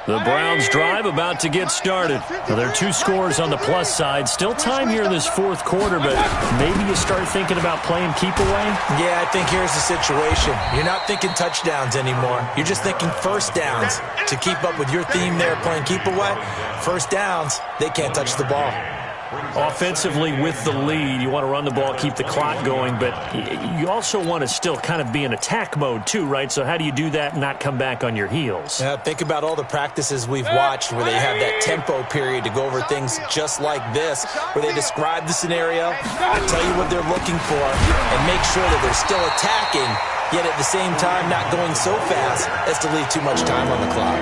The Browns drive about to get started. Well, there are 2 scores on the plus side. Still time here in this 4th quarter, but maybe you start thinking about playing keep away? Yeah, I think here's the situation. You're not thinking touchdowns anymore. You're just thinking first downs. To keep up with your theme there, playing keep away, first downs, they can't touch the ball. Offensively with the lead, you want to run the ball, keep the clock going, but you also want to still kind of be in attack mode too, right? So how do you do that and not come back on your heels? Yeah, think about all the practices we've watched where they have that tempo period to go over things just like this, where they describe the scenario, tell you what they're looking for, and make sure that they're still attacking, yet at the same time not going so fast as to leave too much time on the clock.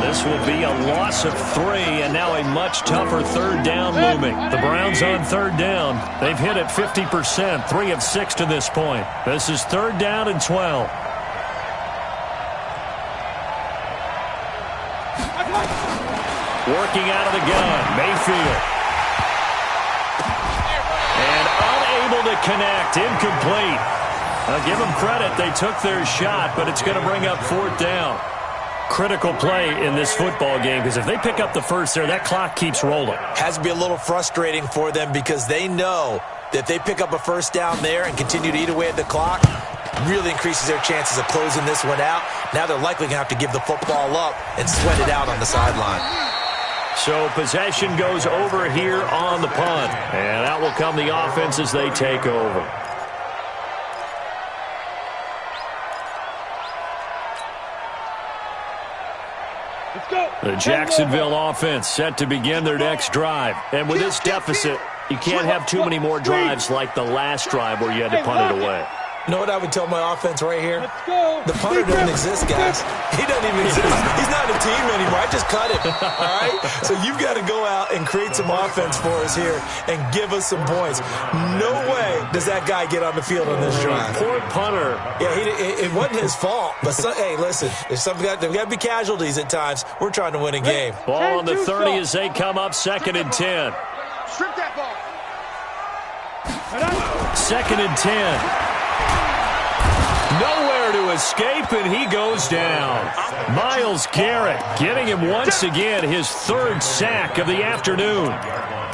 This will be a loss of 3, and now a much tougher 3rd down looming. The Browns on 3rd down. They've hit it 50%, 3 of 6 to this point. This is 3rd down and 12. Working out of the gun, Mayfield. And unable to connect, incomplete. I'll give them credit, they took their shot, but it's going to bring up 4th down. Critical play in this football game, because if they pick up the first there, that clock keeps rolling. Has to be a little frustrating for them because they know that if they pick up a first down there and continue to eat away at the clock, really increases their chances of closing this one out. Now they're likely going to have to give the football up and sweat it out on the sideline. So possession goes over here on the punt, and out will come the offense as they take over. The Jacksonville offense set to begin their next drive. And with this deficit, you can't have too many more drives like the last drive where you had to punt it away. You know what I would tell my offense right here? The punter doesn't exist, guys. He doesn't even exist. He's not a team anymore. I just cut him, all right? So you've got to go out and create some offense for us here and give us some points. No way does that guy get on the field on this drive. Poor punter. Yeah, it wasn't his fault. But, hey, listen, there's got to be casualties at times. We're trying to win a game. Ball on the 30 as they come up, 2nd and 10. Strip that ball. 2nd and 10. Nowhere to escape, and he goes down. Myles Garrett getting him once again his 3rd sack of the afternoon.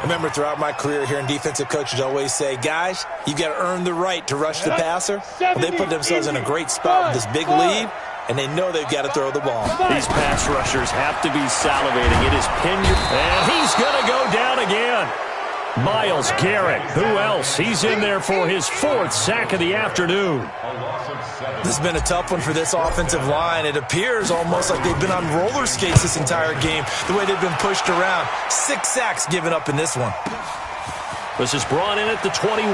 Remember, throughout my career here in defensive coaches always say, guys, you've got to earn the right to rush the passer. They put themselves in a great spot with this big lead, and they know they've got to throw the ball. These pass rushers have to be salivating. It is Pinion, and he's going to go down again. Myles Garrett, who else? He's in there for his 4th sack of the afternoon. This has been a tough one for this offensive line. It appears almost like they've been on roller skates this entire game, the way they've been pushed around. 6 sacks given up in this one. This is brought in at the 21.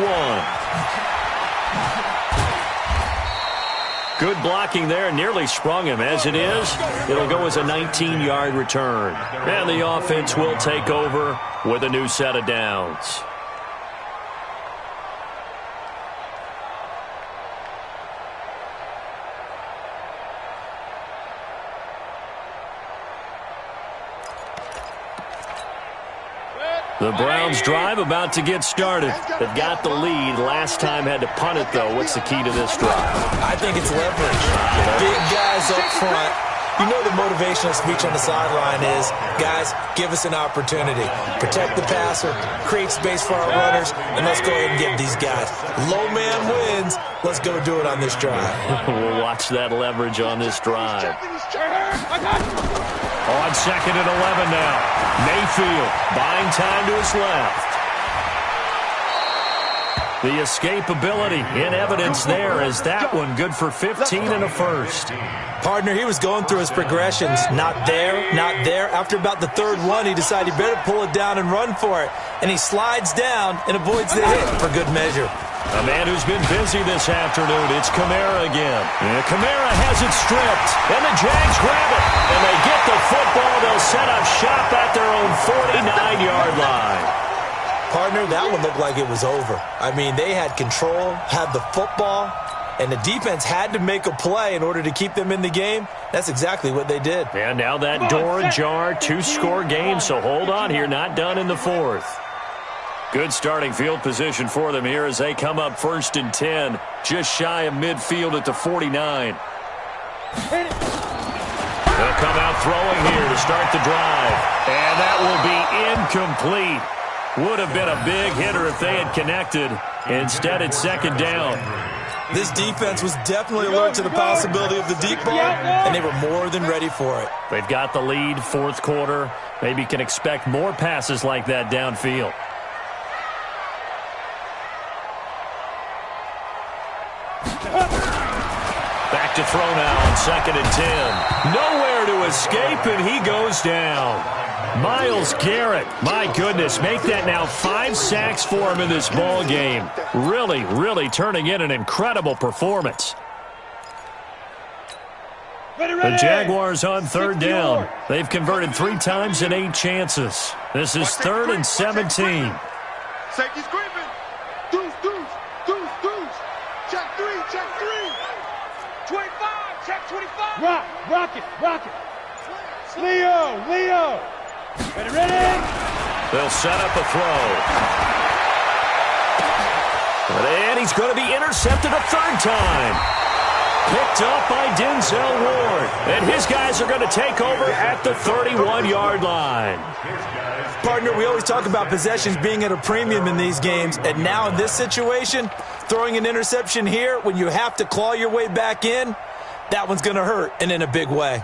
Good blocking there, nearly sprung him. As it is, it'll go as a 19-yard return. And the offense will take over with a new set of downs. The Browns drive about to get started. They've got the lead. Last time had to punt it, though. What's the key to this drive? I think it's leverage. Big guys up front. You know the motivational speech on the sideline is, guys, give us an opportunity. Protect the passer, create space for our runners, and let's go ahead and get these guys. Low man wins. Let's go do it on this drive. We'll watch that leverage on this drive. On 2nd and 11 now. Mayfield buying time to his left. The escapability in evidence there as that one good for 15 and a first. Partner, he was going through his progressions. Not there, not there. After about the third one, he decided he better pull it down and run for it. And he slides down and avoids the hit for good measure. A man who's been busy this afternoon, it's Kamara again. And Kamara has it stripped, and the Jags grab it. And they get the football. They'll set up shop at their own 49-yard line. Partner, that one looked like it was over. I mean, they had control, had the football, and the defense had to make a play in order to keep them in the game. That's exactly what they did. And now that door ajar, 2-score game, so hold on here, not done in the fourth. Good starting field position for them here as they come up 1st and 10, just shy of midfield at the 49. They'll come out throwing here to start the drive, and that will be incomplete. Would have been a big hitter if they had connected. Instead, it's 2nd down. This defense was definitely alert to the possibility of the deep ball, and they were more than ready for it. They've got the lead, 4th quarter. Maybe can expect more passes like that downfield. Back to throw now on 2nd and 10. Nowhere to escape, and he goes down. Myles Garrett, my goodness, make that now 5 sacks for him in this ball game. Really, really turning in an incredible performance. The Jaguars on 3rd down. They've converted 3 times in 8 chances. This is 3rd and 17. Safety's creeping. Deuce, deuce, deuce, deuce. Check 3, check 3. 25, check 25. Rock it. Leo. Ready. They'll set up a throw. And he's going to be intercepted a 3rd time. Picked up by Denzel Ward. And his guys are going to take over at the 31-yard line. Partner, we always talk about possessions being at a premium in these games. And now in this situation, throwing an interception here when you have to claw your way back in, that one's going to hurt, and in a big way.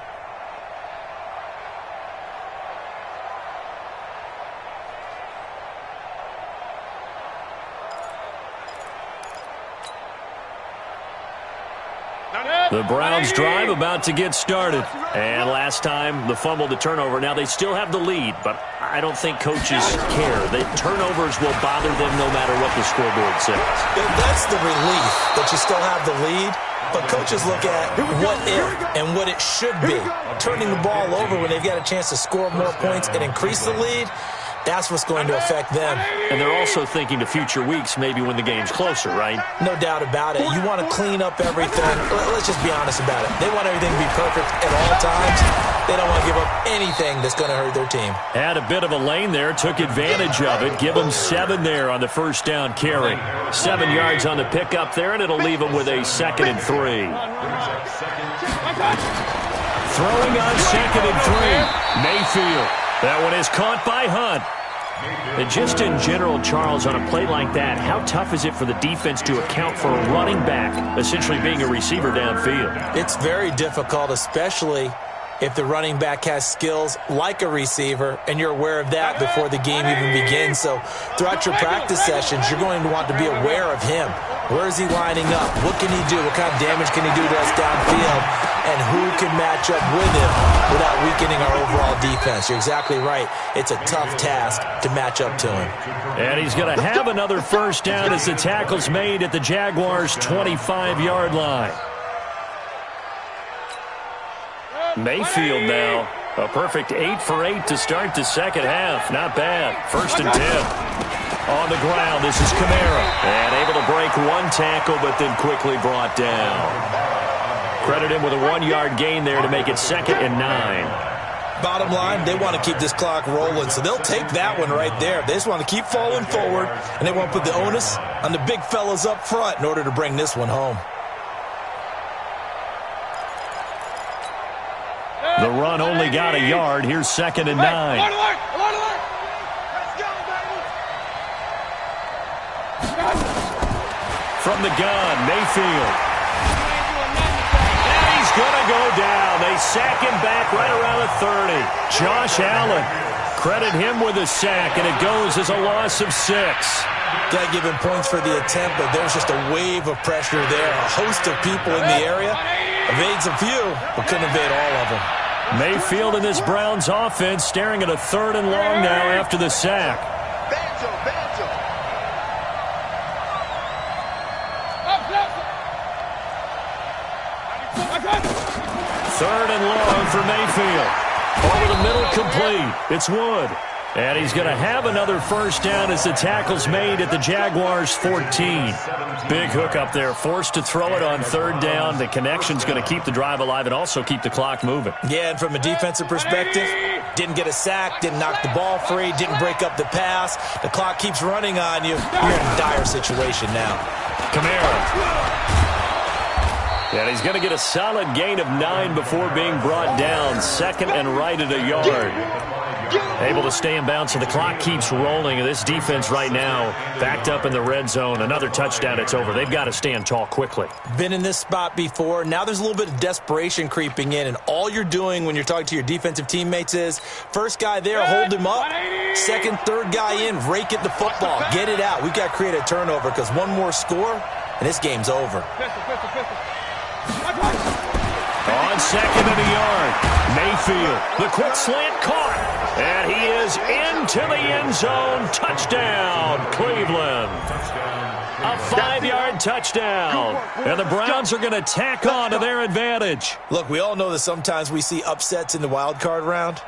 The Browns drive about to get started. And last time, the fumble to turnover. Now, they still have the lead, but I don't think coaches care. The turnovers will bother them no matter what the scoreboard says. That's the relief that you still have the lead. But coaches look at what if and what it should be. Turning the ball over when they've got a chance to score more points and increase the lead, that's what's going to affect them. And they're also thinking to future weeks, maybe when the game's closer, right? No doubt about it. You want to clean up everything. Let's just be honest about it. They want everything to be perfect at all times. They don't want to give up anything that's going to hurt their team. Had a bit of a lane there, took advantage of it. Give them 7 there on the 1st down carry. 7 yards on the pickup there, and it'll leave them with a 2nd and 3. Throwing on 2nd and 3. Mayfield. That one is caught by Hunt. And just in general, Charles, on a play like that, how tough is it for the defense to account for a running back essentially being a receiver downfield? It's very difficult, especially if the running back has skills like a receiver, and you're aware of that before the game even begins. So throughout your practice sessions, you're going to want to be aware of him. Where is he lining up? What can he do? What kind of damage can he do to us downfield? And who can match up with him without weakening our overall defense? You're exactly right. It's a tough task to match up to him. And he's going to have another 1st down as the tackle's made at the Jaguars' 25-yard line. Mayfield now, a perfect 8 for 8 to start the 2nd half. Not bad. 1st and 10. On the ground, this is Kamara. And able to break 1 tackle, but then quickly brought down. Credit him with a 1-yard gain there to make it 2nd and 9. Bottom line, they want to keep this clock rolling, so they'll take that one right there. They just want to keep falling forward, and they want to put the onus on the big fellas up front in order to bring this one home. The run only got a yard. Here's 2nd and 9. Alert! From the gun, Mayfield. And he's going to go down. They sack him back right around the 30. Josh Allen, credit him with a sack, and it goes as a loss of 6. Got to give him points for the attempt, but there's just a wave of pressure there. A host of people in the area. Evades a few, but couldn't evade all of them. Mayfield in this Browns offense staring at a 3rd and long now after the sack. Banjo. 3rd and long for Mayfield. Over the middle, complete. It's Wood. And he's going to have another first down as the tackle's made at the Jaguars' 14. Big hook up there. Forced to throw it on 3rd down. The connection's going to keep the drive alive and also keep the clock moving. Yeah, and from a defensive perspective, didn't get a sack, didn't knock the ball free, didn't break up the pass. The clock keeps running on you. You're in a dire situation now. Kamara. And he's going to get a solid gain of 9 before being brought down. 2nd and right at a yard. Able to stay in bounds, so the clock keeps rolling. And this defense right now backed up in the red zone. Another touchdown, it's over. They've got to stand tall quickly. Been in this spot before. Now there's a little bit of desperation creeping in. And all you're doing when you're talking to your defensive teammates is, first guy there, hold him up. 2nd, 3rd guy in, rake at the football. Get it out. We've got to create a turnover because one more score, and this game's over. On 2nd and a yard, Mayfield, the quick slant caught, and he is into the end zone. Touchdown, Cleveland. A 5-yard touchdown, and the Browns are going to tack on to their advantage. Look, we all know that sometimes we see upsets in the wild card round,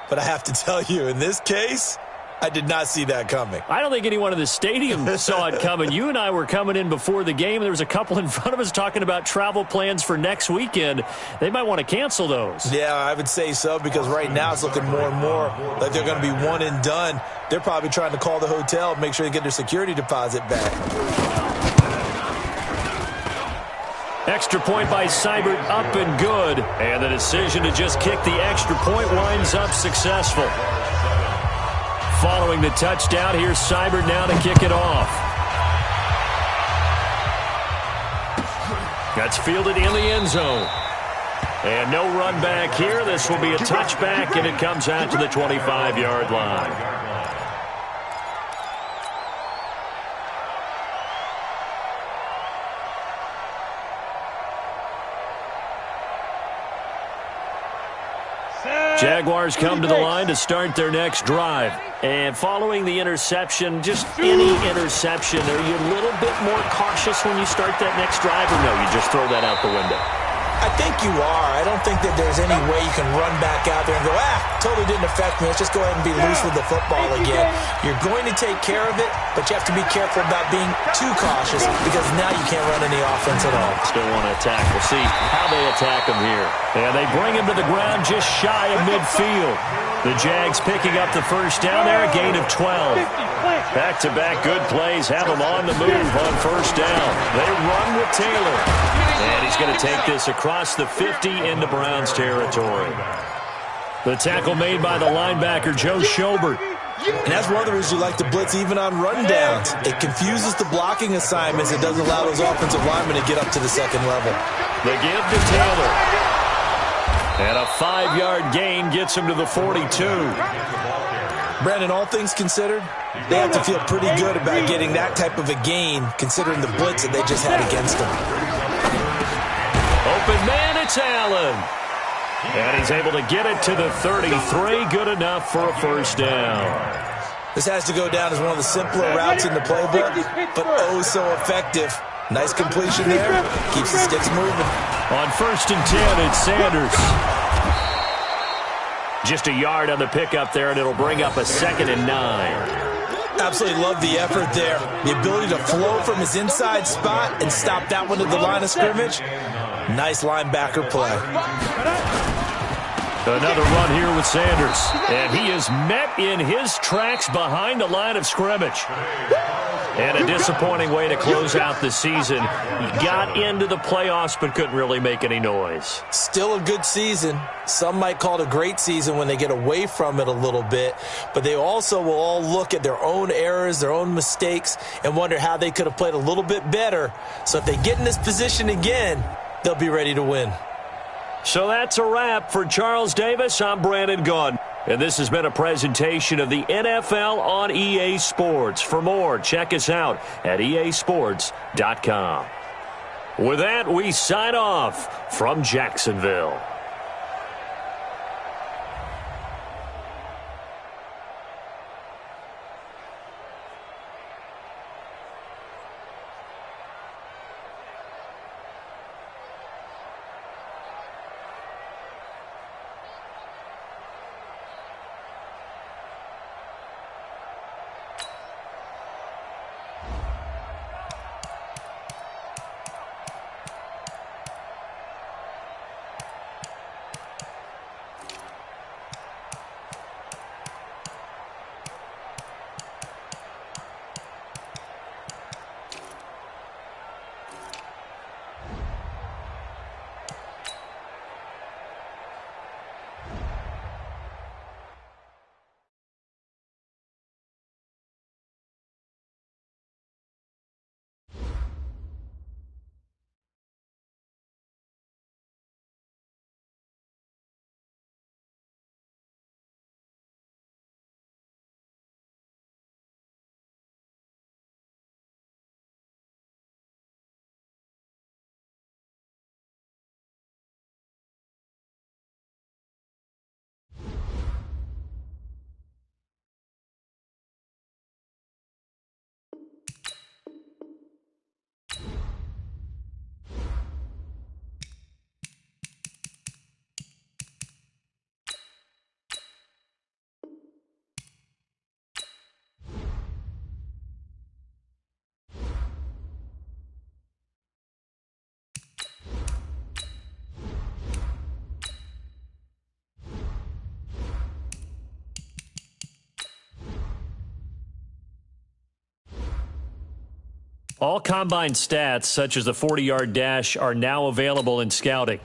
but I have to tell you, in this case, I did not see that coming. I don't think anyone in the stadium saw it coming. You and I were coming in before the game. There was a couple in front of us talking about travel plans for next weekend. They might want to cancel those. Yeah, I would say so, because right now it's looking more and more like they're going to be one and done. They're probably trying to call the hotel, make sure they get their security deposit back. Extra point by Seibert, up and good. And the decision to just kick the extra point winds up successful. Following the touchdown, here's Seibert now to kick it off. That's fielded in the end zone. And no run back here. This will be a touchback, and it comes out to the 25-yard line. Jaguars come to the line to start their next drive. And following the interception, just any interception, are you a little bit more cautious when you start that next drive, or no, you just throw that out the window? I think you are. I don't think that there's any way you can run back out there and go, totally didn't affect me. Let's just go ahead and be loose with the football again. You're going to take care of it, but you have to be careful about being too cautious because now you can't run any offense at all. Still want to attack. We'll see how they attack him here. And they bring him to the ground just shy of midfield. The Jags picking up the first down there, a gain of 12. Back-to-back good plays have them on the move on first down. They run with Taylor. And he's going to take this across the 50 into Browns territory. The tackle made by the linebacker, Joe Schobert. And that's one of the reasons you like to blitz even on rundowns. It confuses the blocking assignments. It doesn't allow those offensive linemen to get up to the second level. The give to Taylor. And a 5-yard gain gets him to the 42. Brandon, all things considered, they have to feel pretty good about getting that type of a gain considering the blitz that they just had against them. Open man, it's Allen. And he's able to get it to the 33. Good enough for a first down. This has to go down as one of the simpler routes in the playbook, but oh so effective. Nice completion there. Keeps the sticks moving. On 1st and 10, it's Sanders. Just a yard on the pickup there, and it'll bring up a 2nd and 9. Absolutely love the effort there. The ability to flow from his inside spot and stop that one at the line of scrimmage. Nice linebacker play. Another run here with Sanders. And he is met in his tracks behind the line of scrimmage. And a disappointing way to close out the season. He got into the playoffs but couldn't really make any noise. Still a good season. Some might call it a great season when they get away from it a little bit. But they also will all look at their own errors, their own mistakes, and wonder how they could have played a little bit better. So if they get in this position again, they'll be ready to win. So that's a wrap for Charles Davis. I'm Brandon Gaudin. And this has been a presentation of the NFL on EA Sports. For more, check us out at easports.com. With that, we sign off from Jacksonville. All combine stats, such as the 40-yard dash, are now available in scouting.